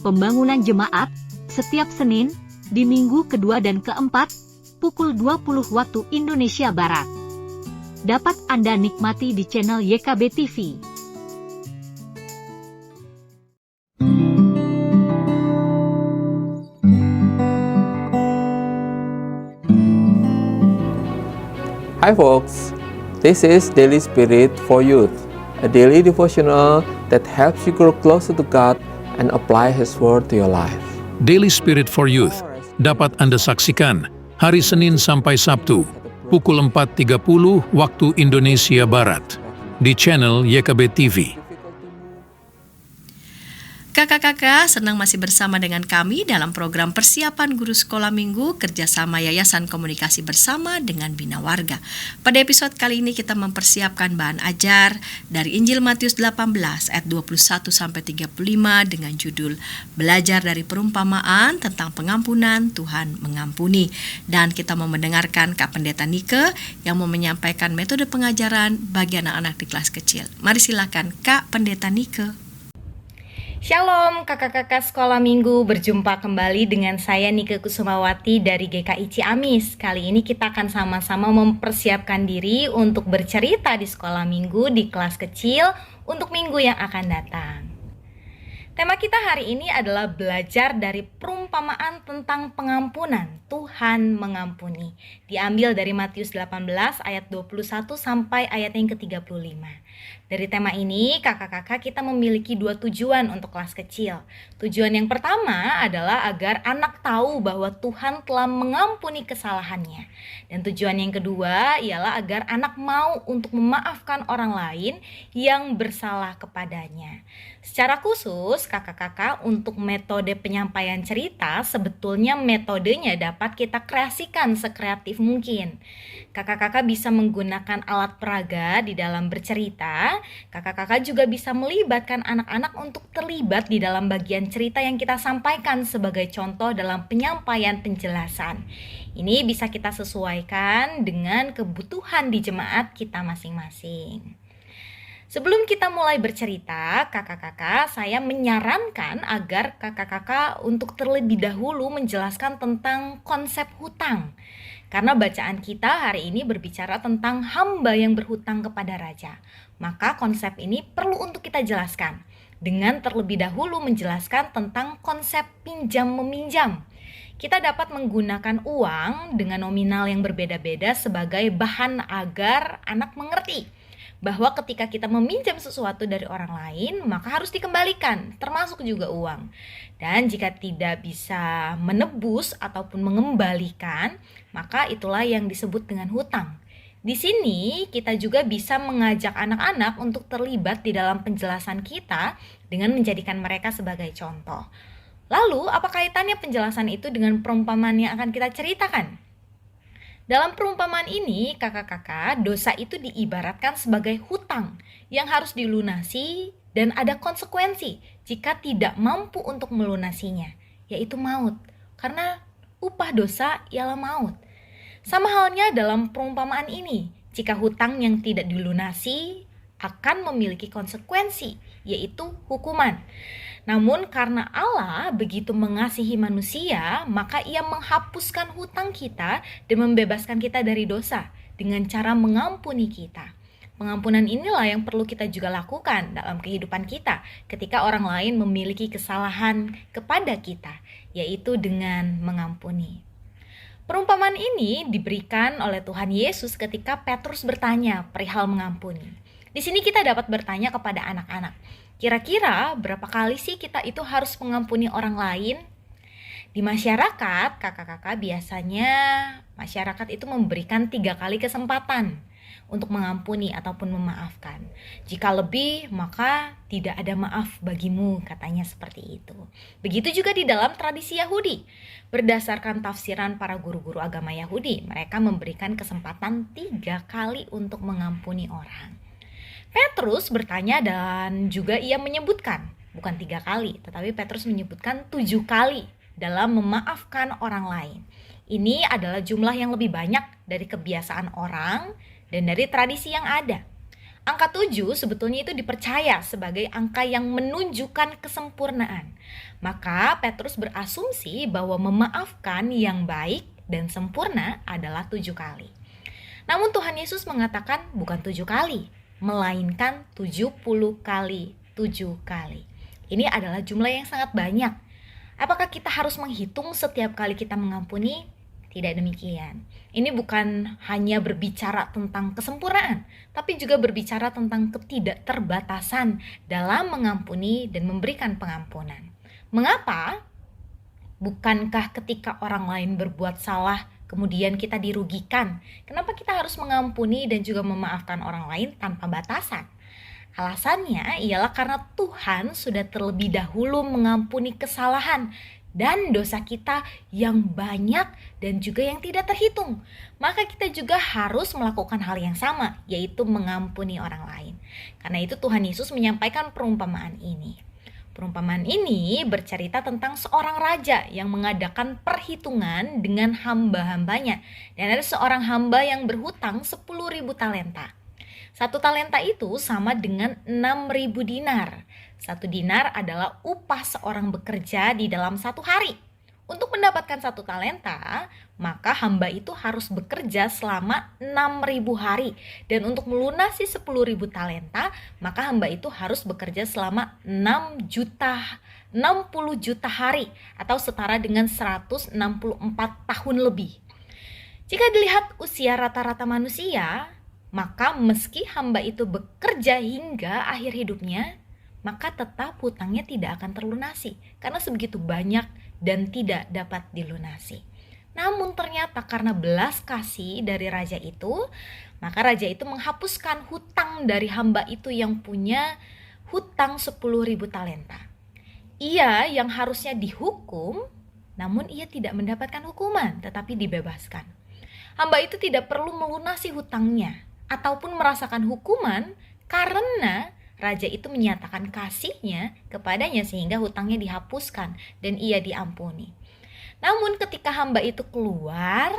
Pembangunan Jemaat setiap Senin di minggu kedua dan keempat pukul 20 waktu Indonesia Barat. Dapat Anda nikmati di channel YKB TV. Hi folks, this is Daily Spirit for Youth, a daily devotional that helps you grow closer to God and apply His Word to your life. Daily Spirit for Youth dapat Anda saksikan hari Senin sampai Sabtu pukul 4.30 waktu Indonesia Barat di channel YKB TV. Kakak-kakak senang masih bersama dengan kami dalam program persiapan guru sekolah minggu kerjasama Yayasan Komunikasi Bersama dengan Bina Warga. Pada episode kali ini kita mempersiapkan bahan ajar dari Injil Matius 18 ayat 21-35 dengan judul Belajar dari Perumpamaan tentang Pengampunan Tuhan Mengampuni. Dan kita mau mendengarkan Kak Pendeta Nike yang mau menyampaikan metode pengajaran bagi anak-anak di kelas kecil. Mari silakan Kak Pendeta Nike. Shalom kakak-kakak sekolah minggu, berjumpa kembali dengan saya Nike Kusumawati dari GKI Ciamis. Kali ini kita akan sama-sama mempersiapkan diri untuk bercerita di sekolah minggu di kelas kecil untuk minggu yang akan datang. Tema kita hari ini adalah belajar dari perumpamaan tentang pengampunan, Tuhan mengampuni. Diambil dari Matius 18 ayat 21 sampai ayat yang ke-35. Dari tema ini, kakak-kakak kita memiliki dua tujuan untuk kelas kecil. Tujuan yang pertama adalah agar anak tahu bahwa Tuhan telah mengampuni kesalahannya. Dan tujuan yang kedua ialah agar anak mau untuk memaafkan orang lain yang bersalah kepadanya. Secara khusus, kakak-kakak untuk metode penyampaian cerita, sebetulnya metodenya dapat kita kreasikan sekreatif mungkin. Kakak-kakak bisa menggunakan alat peraga di dalam bercerita. Kakak-kakak juga bisa melibatkan anak-anak untuk terlibat di dalam bagian cerita yang kita sampaikan sebagai contoh dalam penyampaian penjelasan. Ini bisa kita sesuaikan dengan kebutuhan di jemaat kita masing-masing. Sebelum kita mulai bercerita, kakak-kakak, saya menyarankan agar kakak-kakak untuk terlebih dahulu menjelaskan tentang konsep hutang. Karena bacaan kita hari ini berbicara tentang hamba yang berhutang kepada raja. Maka konsep ini perlu untuk kita jelaskan. Dengan terlebih dahulu menjelaskan tentang konsep pinjam-meminjam. Kita dapat menggunakan uang dengan nominal yang berbeda-beda sebagai bahan agar anak mengerti bahwa ketika kita meminjam sesuatu dari orang lain, maka harus dikembalikan, termasuk juga uang. Dan jika tidak bisa menebus ataupun mengembalikan, maka itulah yang disebut dengan hutang. Di sini kita juga bisa mengajak anak-anak untuk terlibat di dalam penjelasan kita dengan menjadikan mereka sebagai contoh. Lalu, apa kaitannya penjelasan itu dengan perumpamaan yang akan kita ceritakan? Dalam perumpamaan ini, kakak-kakak, dosa itu diibaratkan sebagai hutang yang harus dilunasi dan ada konsekuensi jika tidak mampu untuk melunasinya, yaitu maut. Karena upah dosa ialah maut. Sama halnya dalam perumpamaan ini, jika hutang yang tidak dilunasi akan memiliki konsekuensi, yaitu hukuman. Namun karena Allah begitu mengasihi manusia, maka Ia menghapuskan hutang kita dan membebaskan kita dari dosa dengan cara mengampuni kita. Pengampunan inilah yang perlu kita juga lakukan dalam kehidupan kita ketika orang lain memiliki kesalahan kepada kita, yaitu dengan mengampuni. Perumpamaan ini diberikan oleh Tuhan Yesus ketika Petrus bertanya perihal mengampuni. Di sini kita dapat bertanya kepada anak-anak, kira-kira berapa kali sih kita itu harus mengampuni orang lain? Di masyarakat, kakak-kakak biasanya masyarakat itu memberikan 3 kali kesempatan untuk mengampuni ataupun memaafkan. Jika lebih, maka tidak ada maaf bagimu, katanya seperti itu. Begitu juga di dalam tradisi Yahudi. Berdasarkan tafsiran para guru-guru agama Yahudi, mereka memberikan kesempatan 3 kali untuk mengampuni orang. Petrus bertanya dan juga ia menyebutkan, bukan 3 kali, tetapi Petrus menyebutkan 7 kali dalam memaafkan orang lain. Ini adalah jumlah yang lebih banyak dari kebiasaan orang dan dari tradisi yang ada. Angka 7 sebetulnya itu dipercaya sebagai angka yang menunjukkan kesempurnaan. Maka Petrus berasumsi bahwa memaafkan yang baik dan sempurna adalah 7 kali. Namun Tuhan Yesus mengatakan bukan 7 kali, melainkan 70 kali 7 kali. Ini adalah jumlah yang sangat banyak. Apakah kita harus menghitung setiap kali kita mengampuni? Tidak demikian. Ini bukan hanya berbicara tentang kesempurnaan, tapi juga berbicara tentang ketidakterbatasan dalam mengampuni dan memberikan pengampunan. Mengapa? Bukankah ketika orang lain berbuat salah, kemudian kita dirugikan? Kenapa kita harus mengampuni dan juga memaafkan orang lain tanpa batasan? Alasannya ialah karena Tuhan sudah terlebih dahulu mengampuni kesalahan dan dosa kita yang banyak dan juga yang tidak terhitung. Maka kita juga harus melakukan hal yang sama, yaitu mengampuni orang lain. Karena itu Tuhan Yesus menyampaikan perumpamaan ini. Perumpamaan ini bercerita tentang seorang raja yang mengadakan perhitungan dengan hamba-hambanya. Dan ada seorang hamba yang berhutang 10.000 talenta. 1 talenta itu sama dengan 6.000 dinar. 1 dinar adalah upah seorang bekerja di dalam 1 hari. Untuk mendapatkan 1 talenta, maka hamba itu harus bekerja selama 6.000 hari. Dan untuk melunasi 10.000 talenta, maka hamba itu harus bekerja selama 60 juta hari atau setara dengan 164 tahun lebih. Jika dilihat usia rata-rata manusia, maka meski hamba itu bekerja hingga akhir hidupnya, maka tetap hutangnya tidak akan terlunasi karena sebegitu banyak dan tidak dapat dilunasi. Namun ternyata karena belas kasih dari raja itu, maka raja itu menghapuskan hutang dari hamba itu yang punya hutang 10.000 talenta. Ia yang harusnya dihukum, namun ia tidak mendapatkan hukuman tetapi dibebaskan. Hamba itu tidak perlu melunasi hutangnya ataupun merasakan hukuman karena raja itu menyatakan kasihnya kepadanya sehingga hutangnya dihapuskan dan ia diampuni. Namun ketika hamba itu keluar,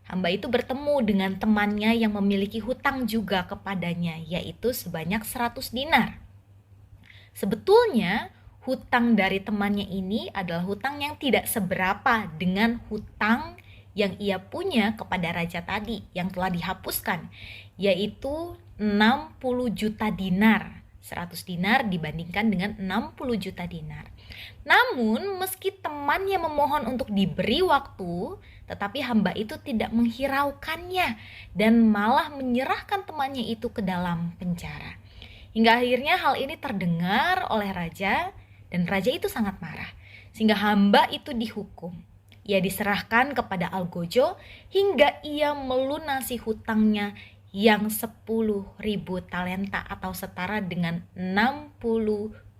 hamba itu bertemu dengan temannya yang memiliki hutang juga kepadanya, yaitu sebanyak 100 dinar. Sebetulnya hutang dari temannya ini adalah hutang yang tidak seberapa dengan hutang yang ia punya kepada raja tadi yang telah dihapuskan, yaitu 60 juta dinar. 100 dinar dibandingkan dengan 60 juta dinar. Namun meski temannya memohon untuk diberi waktu, tetapi hamba itu tidak menghiraukannya dan malah menyerahkan temannya itu ke dalam penjara. Hingga akhirnya hal ini terdengar oleh raja dan raja itu sangat marah sehingga hamba itu dihukum. Ia diserahkan kepada algojo hingga ia melunasi hutangnya yang 10.000 talenta atau setara dengan 60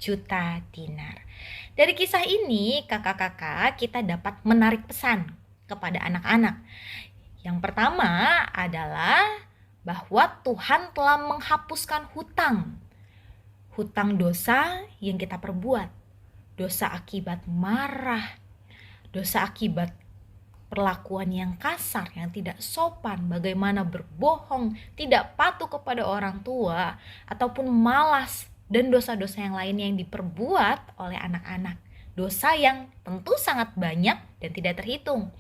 juta dinar. Dari kisah ini, kakak-kakak, kita dapat menarik pesan kepada anak-anak. Yang pertama adalah bahwa Tuhan telah menghapuskan hutang. Hutang dosa yang kita perbuat. Dosa akibat marah. Dosa akibat perlakuan yang kasar, yang tidak sopan, bagaimana berbohong, tidak patuh kepada orang tua, ataupun malas, dan dosa-dosa yang lain yang diperbuat oleh anak-anak. Dosa yang tentu sangat banyak dan tidak terhitung.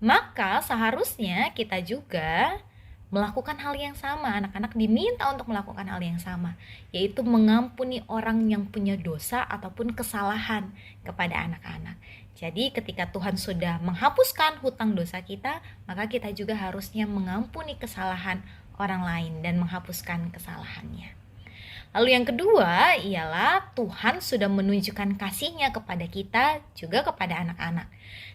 Maka seharusnya kita juga melakukan hal yang sama. Anak-anak diminta untuk melakukan hal yang sama, yaitu mengampuni orang yang punya dosa ataupun kesalahan kepada anak-anak. Jadi ketika Tuhan sudah menghapuskan hutang dosa kita, maka kita juga harusnya mengampuni kesalahan orang lain dan menghapuskan kesalahannya. Lalu yang kedua ialah Tuhan sudah menunjukkan kasih-Nya kepada kita, juga kepada anak-anak.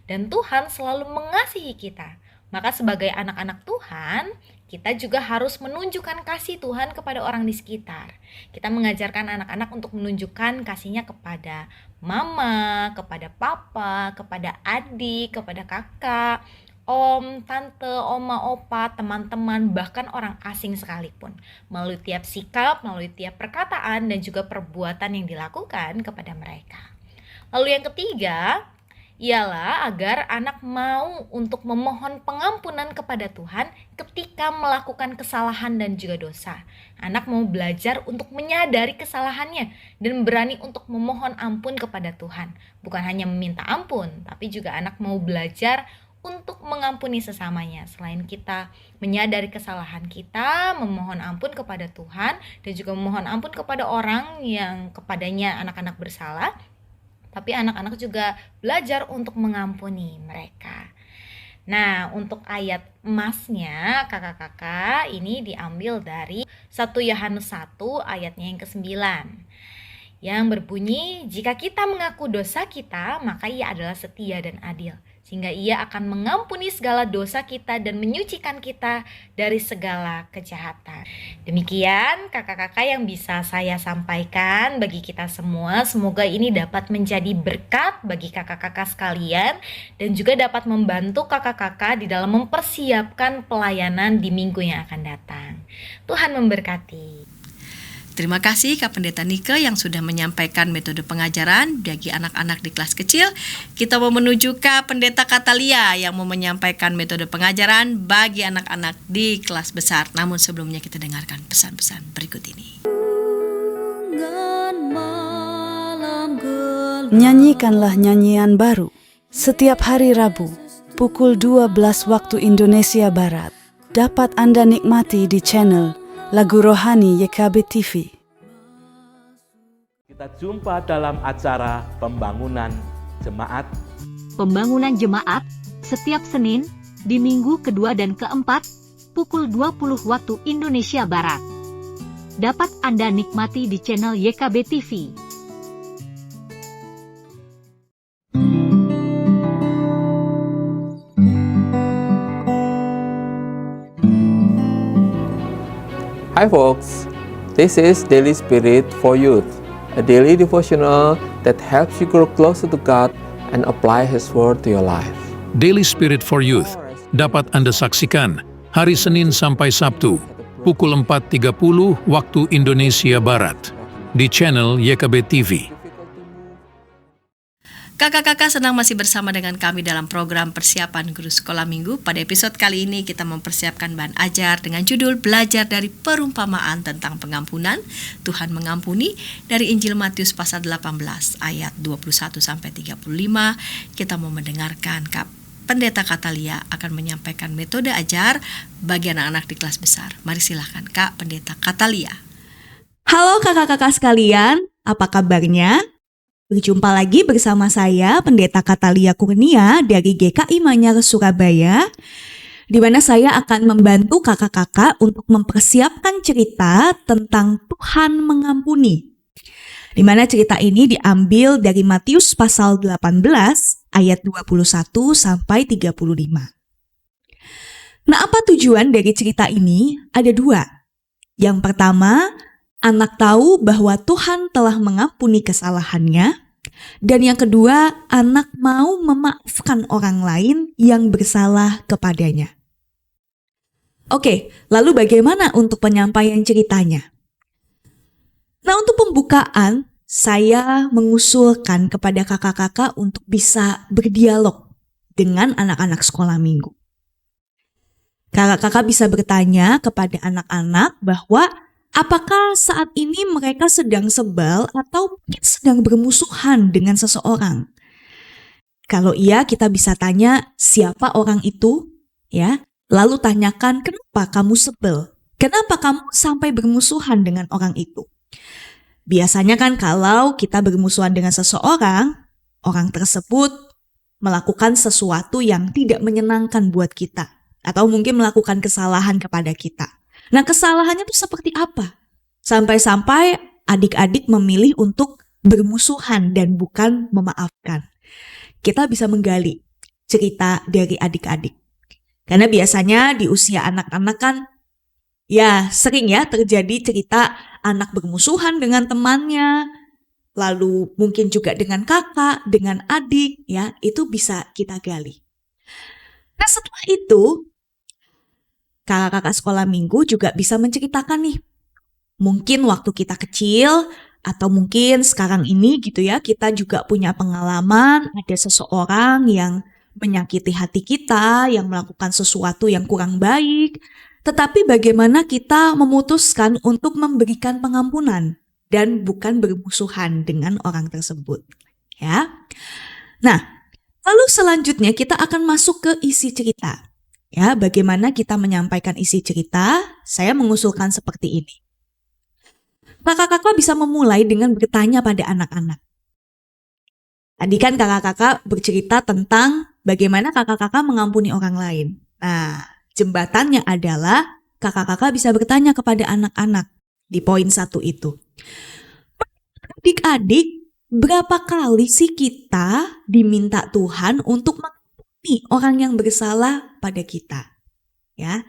Dan Tuhan selalu mengasihi kita. Maka sebagai anak-anak Tuhan, kita juga harus menunjukkan kasih Tuhan kepada orang di sekitar. Kita mengajarkan anak-anak untuk menunjukkan kasih-Nya kepada mama, kepada papa, kepada adik, kepada kakak, om, tante, oma, opa, teman-teman, bahkan orang asing sekalipun. Melalui tiap sikap, melalui tiap perkataan, dan juga perbuatan yang dilakukan kepada mereka. Lalu yang ketiga ialah agar anak mau untuk memohon pengampunan kepada Tuhan ketika melakukan kesalahan dan juga dosa. Anak mau belajar untuk menyadari kesalahannya dan berani untuk memohon ampun kepada Tuhan. Bukan hanya meminta ampun, tapi juga anak mau belajar untuk mengampuni sesamanya. Selain kita menyadari kesalahan kita, memohon ampun kepada Tuhan, dan juga memohon ampun kepada orang yang kepadanya anak-anak bersalah, tapi anak-anak juga belajar untuk mengampuni mereka. Nah, untuk ayat emasnya kakak-kakak ini diambil dari 1 Yohanes 1 ayatnya yang ke-9. Yang berbunyi, jika kita mengaku dosa kita, maka Ia adalah setia dan adil, sehingga Ia akan mengampuni segala dosa kita dan menyucikan kita dari segala kejahatan. Demikian kakak-kakak yang bisa saya sampaikan bagi kita semua. Semoga ini dapat menjadi berkat bagi kakak-kakak sekalian dan juga dapat membantu kakak-kakak di dalam mempersiapkan pelayanan di minggu yang akan datang. Tuhan memberkati. Terima kasih Kak Pendeta Nike yang sudah menyampaikan metode pengajaran bagi anak-anak di kelas kecil. Kita mau menuju ke Pendeta Katalia yang mau menyampaikan metode pengajaran bagi anak-anak di kelas besar. Namun sebelumnya kita dengarkan pesan-pesan berikut ini. Nyanyikanlah nyanyian baru setiap hari Rabu pukul 12 waktu Indonesia Barat. Dapat Anda nikmati di channel Lagu Rohani YKB TV. Kita jumpa dalam acara Pembangunan Jemaat. Pembangunan Jemaat setiap Senin di minggu kedua dan keempat pukul 20 waktu Indonesia Barat. Dapat Anda nikmati di channel YKB TV. Hi folks, this is Daily Spirit for Youth, a daily devotional that helps you grow closer to God and apply His Word to your life. Daily Spirit for Youth dapat Anda saksikan hari Senin sampai Sabtu pukul 4.30 waktu Indonesia Barat di channel YKB TV. Kakak-kakak senang masih bersama dengan kami dalam program persiapan guru sekolah minggu. Pada episode kali ini kita mempersiapkan bahan ajar dengan judul Belajar dari Perumpamaan tentang Pengampunan. Tuhan mengampuni dari Injil Matius pasal 18 ayat 21-35. Kita mau mendengarkan Kak Pendeta Katalia akan menyampaikan metode ajar bagi anak-anak di kelas besar. Mari silakan Kak Pendeta Katalia. Halo kakak-kakak sekalian, apa kabarnya? Berjumpa lagi bersama saya, Pendeta Katalia Kurnia dari GKI Manyar, Surabaya, di mana saya akan membantu kakak-kakak untuk mempersiapkan cerita tentang Tuhan mengampuni. Di mana cerita ini diambil dari Matius pasal 18 ayat 21 sampai 35. Nah, apa tujuan dari cerita ini? Ada dua. Yang pertama, anak tahu bahwa Tuhan telah mengampuni kesalahannya. Dan yang kedua, anak mau memaafkan orang lain yang bersalah kepadanya. Oke, lalu bagaimana untuk penyampaian ceritanya? Nah, untuk pembukaan, saya mengusulkan kepada kakak-kakak untuk bisa berdialog dengan anak-anak sekolah minggu. Kakak-kakak bisa bertanya kepada anak-anak bahwa apakah saat ini mereka sedang sebal atau mungkin sedang bermusuhan dengan seseorang? Kalau iya, kita bisa tanya siapa orang itu, ya. Lalu tanyakan kenapa kamu sebel? Kenapa kamu sampai bermusuhan dengan orang itu? Biasanya kan kalau kita bermusuhan dengan seseorang, orang tersebut melakukan sesuatu yang tidak menyenangkan buat kita. Atau mungkin melakukan kesalahan kepada kita. Nah, kesalahannya itu seperti apa? Sampai-sampai adik-adik memilih untuk bermusuhan dan bukan memaafkan. Kita bisa menggali cerita dari adik-adik. Karena biasanya di usia anak-anak kan ya sering ya terjadi cerita anak bermusuhan dengan temannya, lalu mungkin juga dengan kakak, dengan adik, ya itu bisa kita gali. Nah setelah itu, kakak-kakak sekolah minggu juga bisa menceritakan nih, mungkin waktu kita kecil, atau mungkin sekarang ini gitu ya, kita juga punya pengalaman, ada seseorang yang menyakiti hati kita, yang melakukan sesuatu yang kurang baik, tetapi bagaimana kita memutuskan untuk memberikan pengampunan dan bukan bermusuhan dengan orang tersebut, ya. Nah, lalu selanjutnya kita akan masuk ke isi cerita. Ya, bagaimana kita menyampaikan isi cerita? Saya mengusulkan seperti ini. Kakak-kakak bisa memulai dengan bertanya pada anak-anak. Tadi kan kakak-kakak bercerita tentang bagaimana kakak-kakak mengampuni orang lain. Nah, jembatannya adalah kakak-kakak bisa bertanya kepada anak-anak di poin 1 itu. Adik-adik, berapa kali sih kita diminta Tuhan untuk mengampuni orang yang bersalah pada kita? Ya.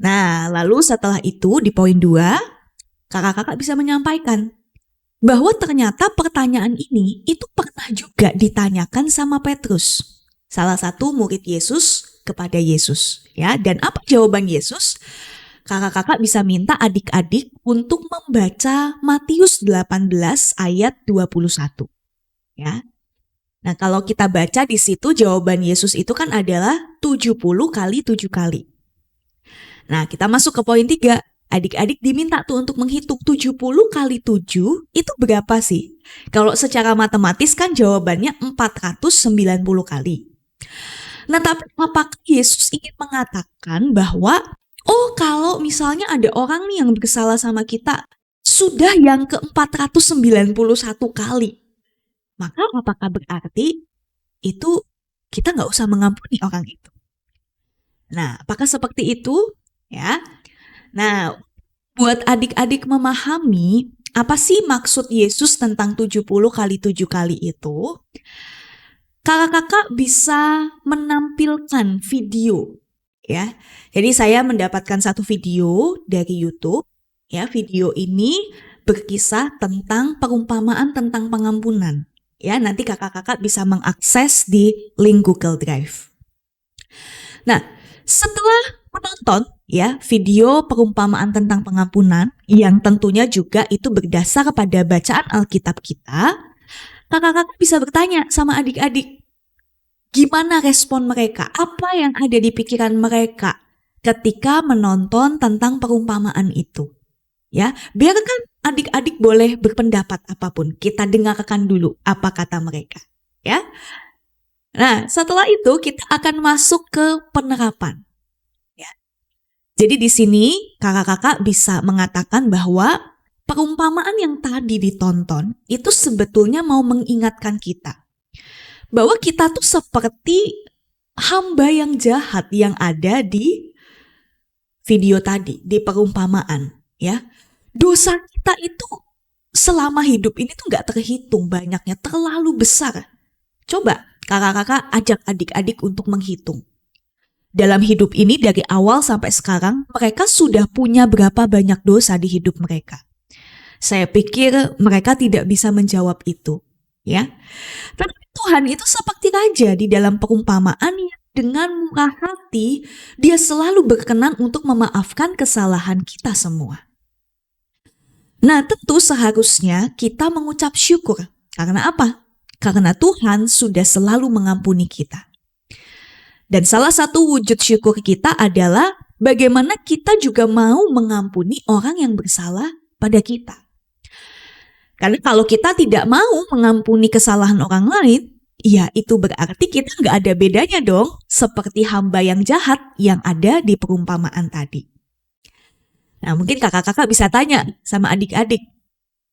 Nah, lalu setelah itu di poin 2, kakak-kakak bisa menyampaikan bahwa ternyata pertanyaan ini itu pernah juga ditanyakan sama Petrus, salah satu murid Yesus kepada Yesus, ya. Dan apa jawaban Yesus? Kakak-kakak bisa minta adik-adik untuk membaca Matius 18 ayat 21, ya. Nah, kalau kita baca di situ jawaban Yesus itu kan adalah 70 kali 7 kali. Nah, kita masuk ke poin 3. Adik-adik diminta tuh untuk menghitung 70 kali 7 itu berapa sih? Kalau secara matematis kan jawabannya 490 kali. Nah, tapi apakah Yesus ingin mengatakan bahwa kalau misalnya ada orang nih yang bersalah sama kita sudah yang ke-491 kali, maka apakah berarti itu kita nggak usah mengampuni orang itu? Nah, apakah seperti itu? Ya. Nah, buat adik-adik memahami apa sih maksud Yesus tentang 70 kali 7 kali itu, kakak-kakak bisa menampilkan video, ya. Jadi saya mendapatkan satu video dari YouTube, ya. Video ini berkisah tentang perumpamaan tentang pengampunan, ya. Nanti kakak-kakak bisa mengakses di link Google Drive. Nah, setelah menonton ya video perumpamaan tentang pengampunan yang tentunya juga itu berdasar pada bacaan Alkitab kita, kakak-kakak bisa bertanya sama adik-adik, gimana respon mereka? Apa yang ada di pikiran mereka ketika menonton tentang perumpamaan itu? Ya, biarkan adik-adik boleh berpendapat apapun. Kita dengarkan dulu apa kata mereka, ya. Nah, setelah itu kita akan masuk ke penerapan. Ya. Jadi di sini kakak-kakak bisa mengatakan bahwa perumpamaan yang tadi ditonton itu sebetulnya mau mengingatkan kita bahwa kita tuh seperti hamba yang jahat yang ada di video tadi, di perumpamaan, ya. Dosa kita itu selama hidup ini tuh gak terhitung banyaknya, terlalu besar. Coba kakak-kakak ajak adik-adik untuk menghitung. Dalam hidup ini dari awal sampai sekarang, mereka sudah punya berapa banyak dosa di hidup mereka. Saya pikir mereka tidak bisa menjawab itu, ya. Tapi Tuhan itu seperti raja di dalam perumpamaan yang dengan murah hati, dia selalu berkenan untuk memaafkan kesalahan kita semua. Nah, tentu seharusnya kita mengucap syukur. Karena apa? Karena Tuhan sudah selalu mengampuni kita. Dan salah satu wujud syukur kita adalah bagaimana kita juga mau mengampuni orang yang bersalah pada kita. Karena kalau kita tidak mau mengampuni kesalahan orang lain, ya itu berarti kita nggak ada bedanya dong seperti hamba yang jahat yang ada di perumpamaan tadi. Nah, mungkin kakak-kakak bisa tanya sama adik-adik.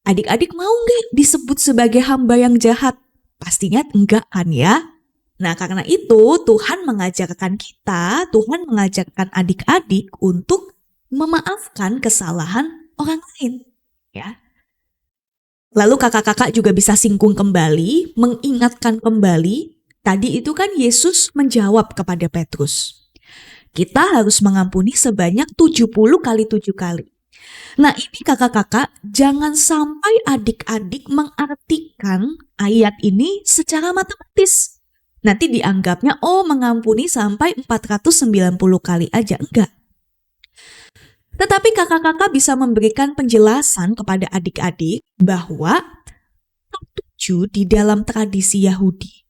Adik-adik mau nggak disebut sebagai hamba yang jahat? Pastinya enggak kan ya? Nah, karena itu Tuhan mengajarkan kita, Tuhan mengajarkan adik-adik untuk memaafkan kesalahan orang lain, ya. Lalu kakak-kakak juga bisa singgung kembali, mengingatkan kembali, tadi itu kan Yesus menjawab kepada Petrus, kita harus mengampuni sebanyak 70 kali 7 kali. Nah ini kakak-kakak, jangan sampai adik-adik mengartikan ayat ini secara matematis. Nanti dianggapnya, mengampuni sampai 490 kali aja, enggak. Tetapi kakak-kakak bisa memberikan penjelasan kepada adik-adik bahwa 7 di dalam tradisi Yahudi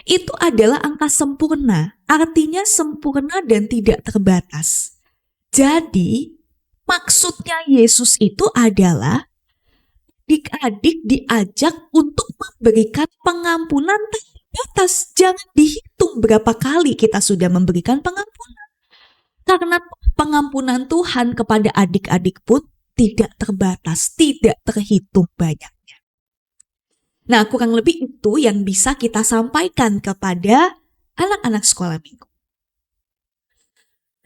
itu adalah angka sempurna, artinya sempurna dan tidak terbatas. Jadi maksudnya Yesus itu adalah adik-adik diajak untuk memberikan pengampunan tanpa batas. Jangan dihitung berapa kali kita sudah memberikan pengampunan. Karena pengampunan Tuhan kepada adik-adik pun tidak terbatas, tidak terhitung banyaknya. Nah, kurang lebih itu yang bisa kita sampaikan kepada anak-anak sekolah minggu.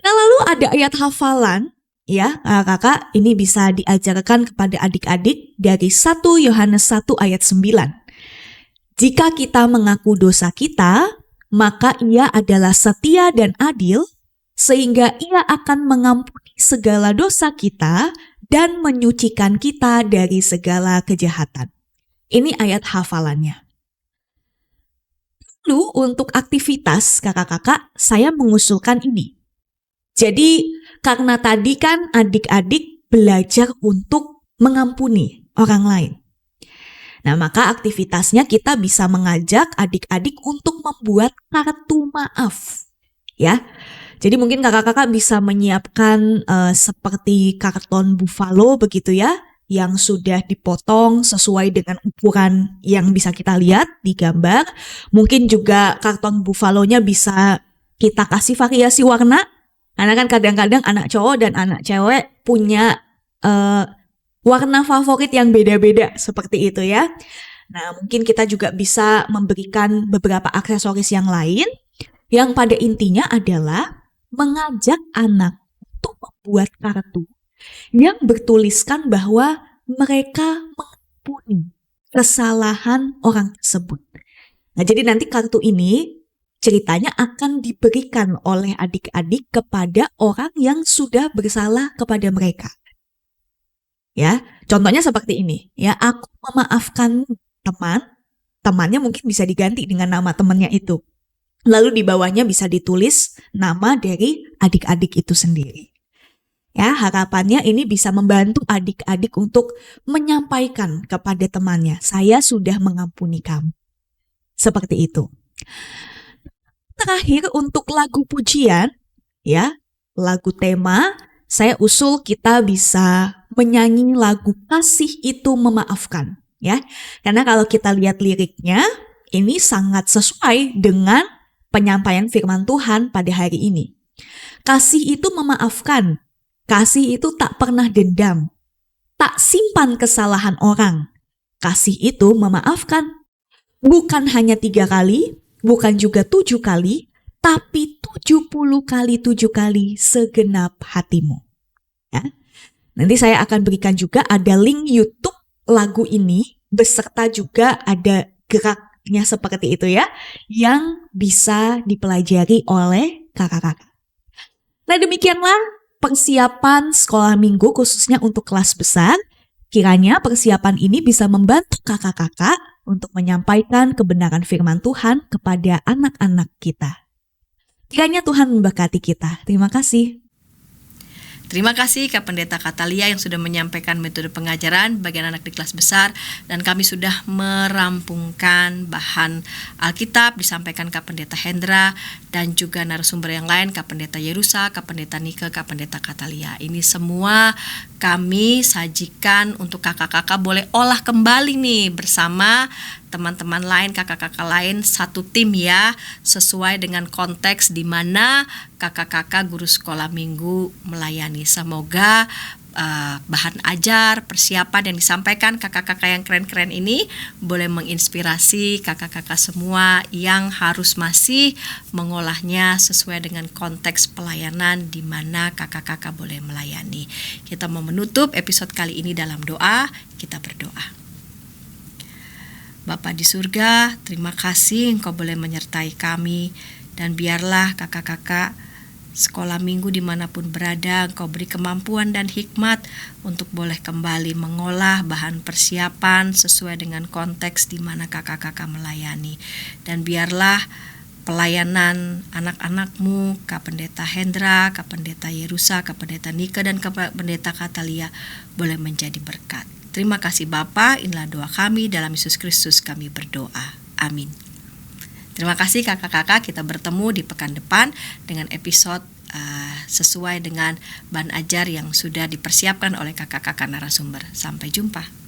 Nah, lalu ada ayat hafalan, ya, kakak, ini bisa diajarkan kepada adik-adik dari 1 Yohanes 1 ayat 9. Jika kita mengaku dosa kita, maka Ia adalah setia dan adil, sehingga Ia akan mengampuni segala dosa kita dan menyucikan kita dari segala kejahatan. Ini ayat hafalannya. Lalu untuk aktivitas kakak-kakak, saya mengusulkan ini. Jadi karena tadi kan adik-adik belajar untuk mengampuni orang lain. Nah maka aktivitasnya kita bisa mengajak adik-adik untuk membuat kartu maaf. Ya. Jadi mungkin kakak-kakak bisa menyiapkan seperti karton buffalo begitu ya, yang sudah dipotong sesuai dengan ukuran yang bisa kita lihat di gambar. Mungkin juga karton buffalo-nya bisa kita kasih variasi warna, karena kan kadang-kadang anak cowok dan anak cewek punya warna favorit yang beda-beda seperti itu ya. Nah mungkin kita juga bisa memberikan beberapa aksesoris yang lain, yang pada intinya adalah mengajak anak untuk membuat kartu yang bertuliskan bahwa mereka mengampuni kesalahan orang tersebut. Nah, jadi nanti kartu ini ceritanya akan diberikan oleh adik-adik kepada orang yang sudah bersalah kepada mereka. Ya, contohnya seperti ini. Ya, aku memaafkan temannya mungkin bisa diganti dengan nama temannya itu. Lalu di bawahnya bisa ditulis nama dari adik-adik itu sendiri. Ya, harapannya ini bisa membantu adik-adik untuk menyampaikan kepada temannya, saya sudah mengampuni kamu. Seperti itu. Terakhir untuk lagu pujian, ya, lagu tema, saya usul kita bisa menyanyi lagu Kasih Itu Memaafkan. Ya, karena kalau kita lihat liriknya, ini sangat sesuai dengan penyampaian firman Tuhan pada hari ini. Kasih itu memaafkan. Kasih itu tak pernah dendam. Tak simpan kesalahan orang. Kasih itu memaafkan. Bukan hanya 3 kali, bukan juga 7 kali, tapi 70 kali 7 kali segenap hatimu. Ya. Nanti saya akan berikan juga ada link YouTube lagu ini, beserta juga ada geraknya seperti itu ya, yang bisa dipelajari oleh kakak-kakak. Nah demikianlah persiapan sekolah minggu khususnya untuk kelas besar. Kiranya persiapan ini bisa membantu kakak-kakak untuk menyampaikan kebenaran firman Tuhan kepada anak-anak kita. Kiranya Tuhan memberkati kita. Terima kasih. Terima kasih Kak Pendeta Katalia yang sudah menyampaikan metode pengajaran bagian anak di kelas besar, dan kami sudah merampungkan bahan Alkitab disampaikan Kak Pendeta Hendra dan juga narasumber yang lain Kak Pendeta Yerusa, Kak Pendeta Nike, Kak Pendeta Katalia. Ini semua kami sajikan untuk kakak-kakak boleh olah kembali nih bersama teman-teman lain, kakak-kakak lain, satu tim ya, sesuai dengan konteks di mana kakak-kakak guru sekolah minggu melayani. Semoga bahan ajar, persiapan yang disampaikan kakak-kakak yang keren-keren ini boleh menginspirasi kakak-kakak semua yang harus masih mengolahnya sesuai dengan konteks pelayanan di mana kakak-kakak boleh melayani. Kita mau menutup episode kali ini dalam doa. Kita berdoa. Bapa di surga, terima kasih Engkau boleh menyertai kami, dan biarlah kakak-kakak sekolah minggu dimanapun berada, Engkau beri kemampuan dan hikmat untuk boleh kembali mengolah bahan persiapan sesuai dengan konteks di mana kakak-kakak melayani. Dan biarlah pelayanan anak-anakmu, Kak Pendeta Hendra, Kak Pendeta Yerusa, Kak Pendeta Nika, dan Kak Pendeta Katalia boleh menjadi berkat. Terima kasih Bapa, inilah doa kami, dalam Yesus Kristus kami berdoa. Amin. Terima kasih kakak-kakak, kita bertemu di pekan depan dengan episode sesuai dengan bahan ajar yang sudah dipersiapkan oleh kakak-kakak narasumber. Sampai jumpa.